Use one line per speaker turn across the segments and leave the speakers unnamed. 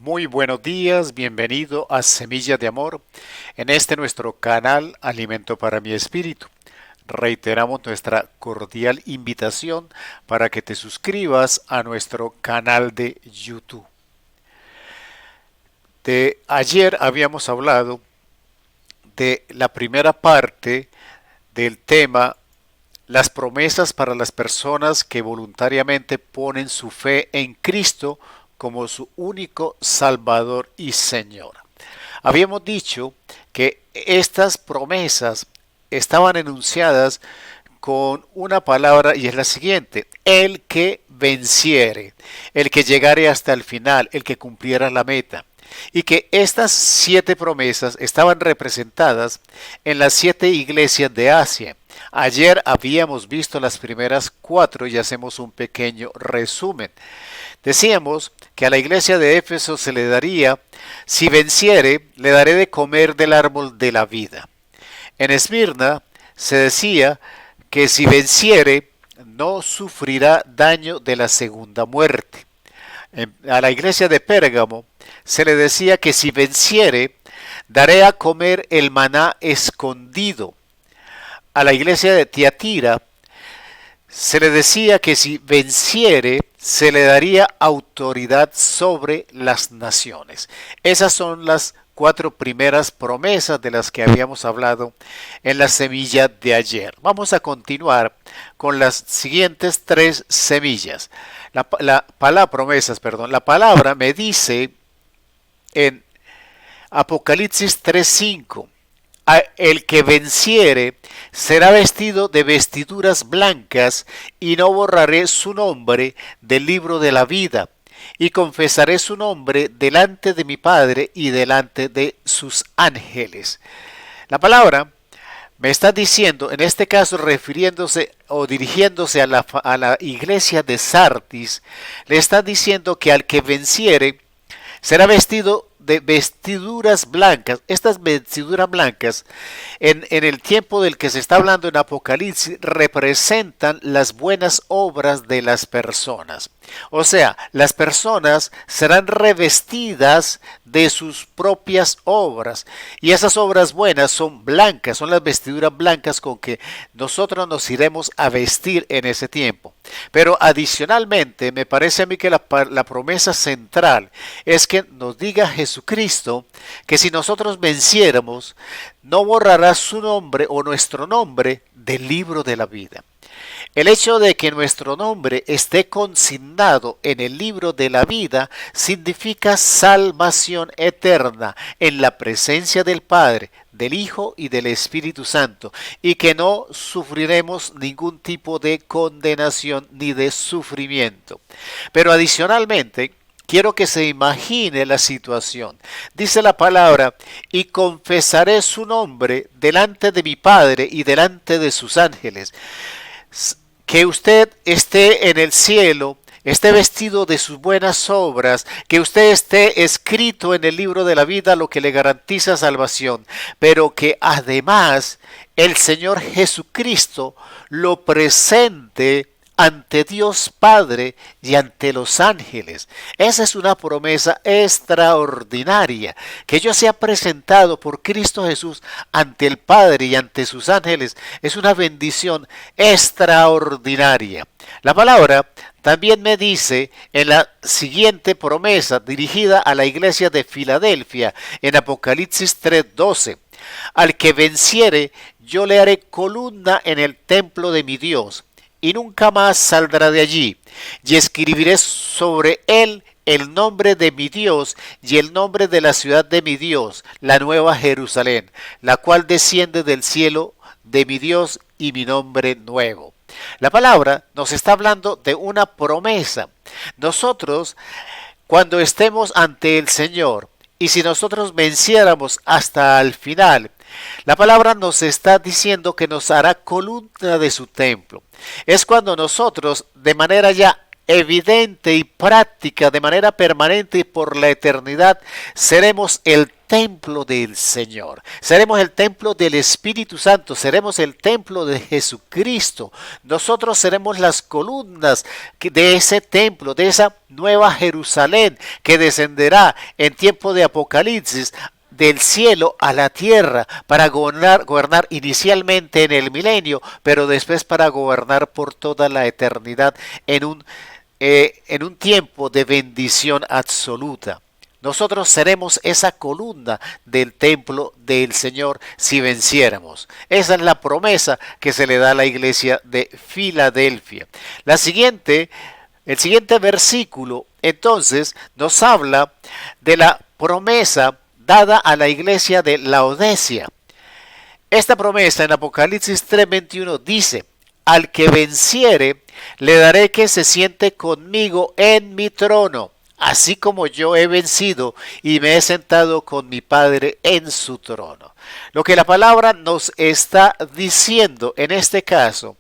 Muy buenos días, bienvenido a Semilla de Amor, en este nuestro canal Alimento para mi Espíritu. Reiteramos nuestra cordial invitación para que te suscribas a nuestro canal de YouTube. De ayer habíamos hablado de la primera parte del tema las promesas para las personas que voluntariamente ponen su fe en Cristo como su único Salvador y Señor. Habíamos dicho que estas promesas estaban enunciadas con una palabra y es la siguiente: el que venciere, el que llegare hasta el final, el que cumpliera la meta. Y que estas 7 promesas estaban representadas en las 7 iglesias de Asia. Ayer habíamos visto las primeras 4 y hacemos un pequeño resumen. Decíamos que a la iglesia de Éfeso se le daría: si venciere, le daré de comer del árbol de la vida. En Esmirna se decía que si venciere, no sufrirá daño de la segunda muerte. A la iglesia de Pérgamo se le decía que si venciere, daré a comer el maná escondido. A la iglesia de Tiatira se le decía que si venciere, se le daría autoridad sobre las naciones. Esas son las 4 primeras promesas de las que habíamos hablado en la semilla de ayer. Vamos a continuar con las siguientes 3 semillas. La palabra me dice en Apocalipsis 3:5: el que venciere será vestido de vestiduras blancas, y no borraré su nombre del libro de la vida, y confesaré su nombre delante de mi Padre y delante de sus ángeles. La palabra me está diciendo, en este caso refiriéndose o dirigiéndose a la iglesia de Sardis, le está diciendo que al que venciere será vestido de vestiduras blancas. Estas vestiduras blancas, en el tiempo del que se está hablando en Apocalipsis, representan las buenas obras de las personas. O sea, las personas serán revestidas de sus propias obras, y esas obras buenas son blancas, son las vestiduras blancas con que nosotros nos iremos a vestir en ese tiempo. Pero adicionalmente me parece a mí que la promesa central es que nos diga Jesucristo que si nosotros venciéramos, no borrará su nombre o nuestro nombre del libro de la vida. El hecho de que nuestro nombre esté consignado en el libro de la vida significa salvación eterna en la presencia del Padre, del Hijo y del Espíritu Santo, y que no sufriremos ningún tipo de condenación ni de sufrimiento. Pero adicionalmente, quiero que se imagine la situación. Dice la palabra: y confesaré su nombre delante de mi Padre y delante de sus ángeles. Que usted esté en el cielo, esté vestido de sus buenas obras, que usted esté escrito en el libro de la vida, lo que le garantiza salvación, pero que además el Señor Jesucristo lo presente ante Dios Padre y ante los ángeles. Esa es una promesa extraordinaria, que yo sea presentado por Cristo Jesús ante el Padre y ante sus ángeles. Es una bendición extraordinaria. La palabra también me dice en la siguiente promesa dirigida a la iglesia de Filadelfia, en Apocalipsis 3:12: al que venciere, yo le haré columna en el templo de mi Dios, y nunca más saldrá de allí, y escribiré sobre él el nombre de mi Dios y el nombre de la ciudad de mi Dios, la nueva Jerusalén, la cual desciende del cielo de mi Dios, y mi nombre nuevo. La palabra nos está hablando de una promesa. Nosotros, cuando estemos ante el Señor, y si nosotros venciéramos hasta el final, la palabra nos está diciendo que nos hará columna de su templo. Es cuando nosotros, de manera ya evidente y práctica de manera permanente y por la eternidad, seremos el templo del Señor, seremos el templo del Espíritu Santo, seremos el templo de Jesucristo. Nosotros seremos las columnas de ese templo, de esa nueva Jerusalén que descenderá en tiempo de Apocalipsis del cielo a la tierra para gobernar inicialmente en el milenio, pero después para gobernar por toda la eternidad en un tiempo de bendición absoluta. Nosotros seremos esa columna del templo del Señor si venciéramos. Esa es la promesa que se le da a la iglesia de Filadelfia. El siguiente versículo entonces nos habla de la promesa dada a la iglesia de Laodicea. Esta promesa en Apocalipsis 3:21 dice: al que venciere, le daré que se siente conmigo en mi trono, así como yo he vencido y me he sentado con mi Padre en su trono. Lo que la palabra nos está diciendo en este caso,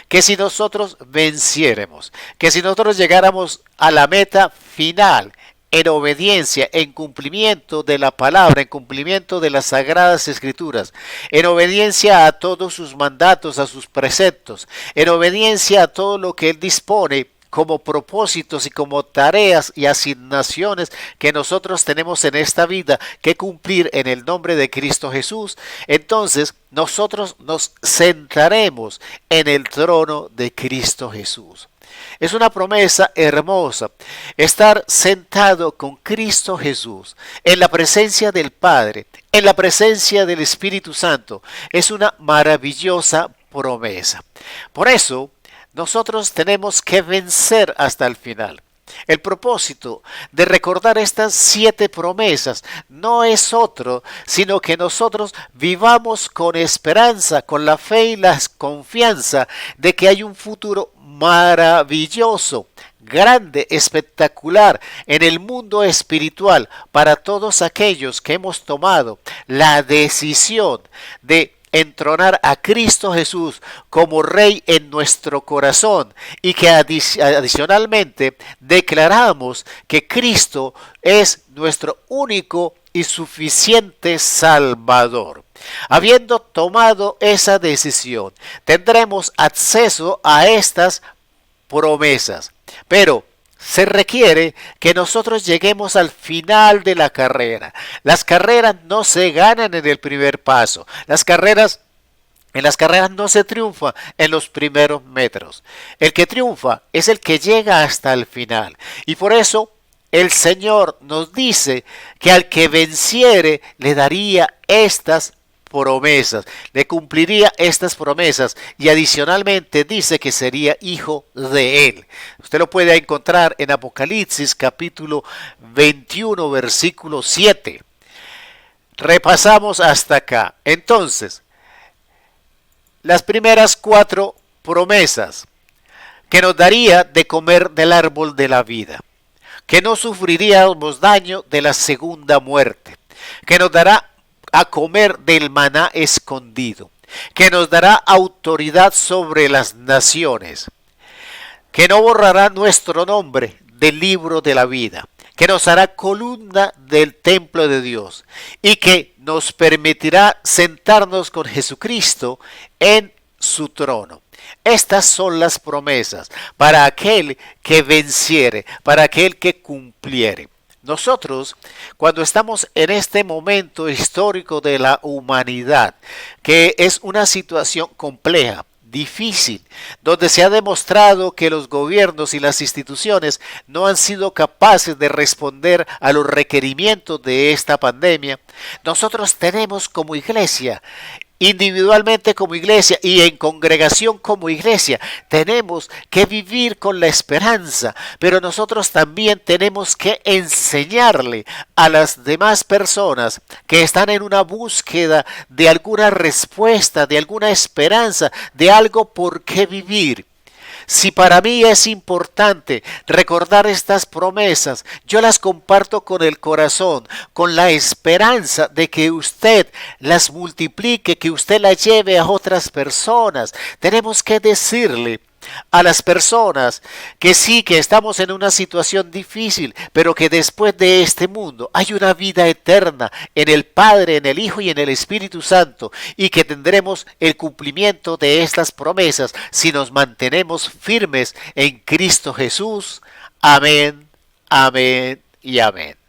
que si nosotros venciéramos, que si nosotros llegáramos a la meta final, en obediencia, en cumplimiento de la palabra, en cumplimiento de las sagradas escrituras, en obediencia a todos sus mandatos, a sus preceptos, en obediencia a todo lo que Él dispone como propósitos y como tareas y asignaciones que nosotros tenemos en esta vida que cumplir en el nombre de Cristo Jesús, entonces nosotros nos sentaremos en el trono de Cristo Jesús. Es una promesa hermosa, estar sentado con Cristo Jesús en la presencia del Padre, en la presencia del Espíritu Santo. Es una maravillosa promesa. Por eso, nosotros tenemos que vencer hasta el final. El propósito de recordar estas 7 promesas no es otro, sino que nosotros vivamos con esperanza, con la fe y la confianza de que hay un futuro maravilloso, grande, espectacular en el mundo espiritual para todos aquellos que hemos tomado la decisión de entronar a Cristo Jesús como Rey en nuestro corazón y que adicionalmente declaramos que Cristo es nuestro único y suficiente Salvador. Habiendo tomado esa decisión, tendremos acceso a estas promesas, pero se requiere que nosotros lleguemos al final de la carrera. Las carreras no se ganan en el primer paso. En las carreras no se triunfa en los primeros metros. El que triunfa es el que llega hasta el final. Y por eso el Señor nos dice que al que venciere le daría estas promesas, le cumpliría estas promesas y adicionalmente dice que sería hijo de él. Usted lo puede encontrar en Apocalipsis capítulo 21 versículo 7. Repasamos hasta acá. Entonces, las primeras 4 promesas: que nos daría de comer del árbol de la vida, que no sufriríamos daño de la segunda muerte, que nos dará a comer del maná escondido, que nos dará autoridad sobre las naciones, que no borrará nuestro nombre del libro de la vida, que nos hará columna del templo de Dios y que nos permitirá sentarnos con Jesucristo en su trono. Estas son las promesas para aquel que venciere, para aquel que cumpliere. Nosotros, cuando estamos en este momento histórico de la humanidad, que es una situación compleja, difícil, donde se ha demostrado que los gobiernos y las instituciones no han sido capaces de responder a los requerimientos de esta pandemia, nosotros tenemos como iglesia, individualmente como iglesia y en congregación como iglesia, tenemos que vivir con la esperanza, pero nosotros también tenemos que enseñarle a las demás personas que están en una búsqueda de alguna respuesta, de alguna esperanza, de algo por qué vivir. Si para mí es importante recordar estas promesas, yo las comparto con el corazón, con la esperanza de que usted las multiplique, que usted las lleve a otras personas. Tenemos que decirle a las personas que sí, que estamos en una situación difícil, pero que después de este mundo hay una vida eterna en el Padre, en el Hijo y en el Espíritu Santo, y que tendremos el cumplimiento de estas promesas si nos mantenemos firmes en Cristo Jesús. Amén, amén y amén.